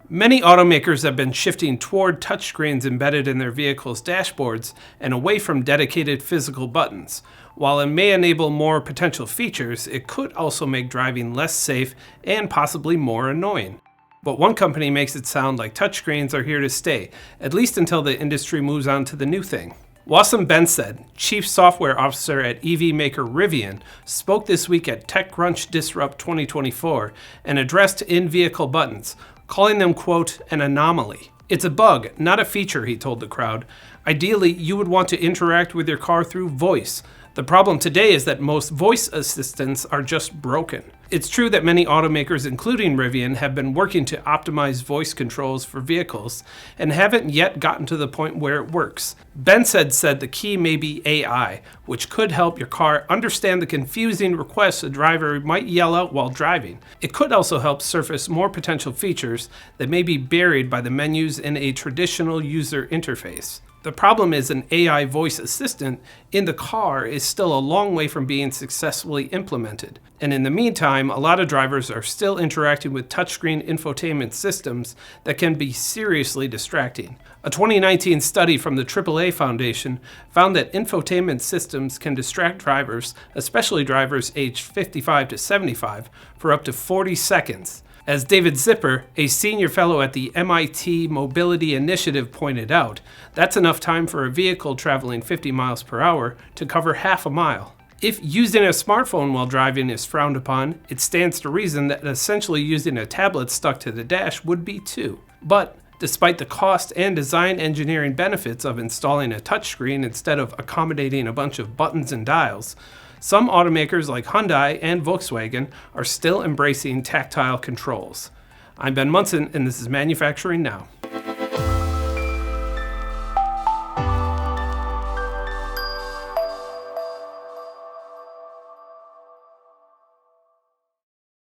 Many automakers have been shifting toward touchscreens embedded in their vehicles' dashboards and away from dedicated physical buttons. While it may enable more potential features, it could also make driving less safe and possibly more annoying. But one company makes it sound like touchscreens are here to stay, at least until the industry moves on to the new thing. Wassym Bensaid, Chief Software Officer at EV maker Rivian, spoke this week at TechCrunch Disrupt 2024 and addressed in-vehicle buttons, calling them, quote, an anomaly. It's a bug, not a feature, he told the crowd. Ideally, you would want to interact with your car through voice. The problem today is that most voice assistants are just broken. It's true that many automakers, including Rivian, have been working to optimize voice controls for vehicles and haven't yet gotten to the point where it works. Bensaid said the key may be AI, which could help your car understand the confusing requests a driver might yell out while driving. It could also help surface more potential features that may be buried by the menus in a traditional user interface. The problem is an AI voice assistant in the car is still a long way from being successfully implemented. And in the meantime, a lot of drivers are still interacting with touchscreen infotainment systems that can be seriously distracting. A 2019 study from the AAA Foundation found that infotainment systems can distract drivers, especially drivers aged 55 to 75, for up to 40 seconds. As David Zipper, a senior fellow at the MIT Mobility Initiative, pointed out, that's enough time for a vehicle traveling 50 miles per hour to cover half a mile. If using a smartphone while driving is frowned upon, it stands to reason that essentially using a tablet stuck to the dash would be too. But despite the cost and design engineering benefits of installing a touchscreen instead of accommodating a bunch of buttons and dials, some automakers like Hyundai and Volkswagen are still embracing tactile controls. I'm Ben Munson, and this is Manufacturing Now.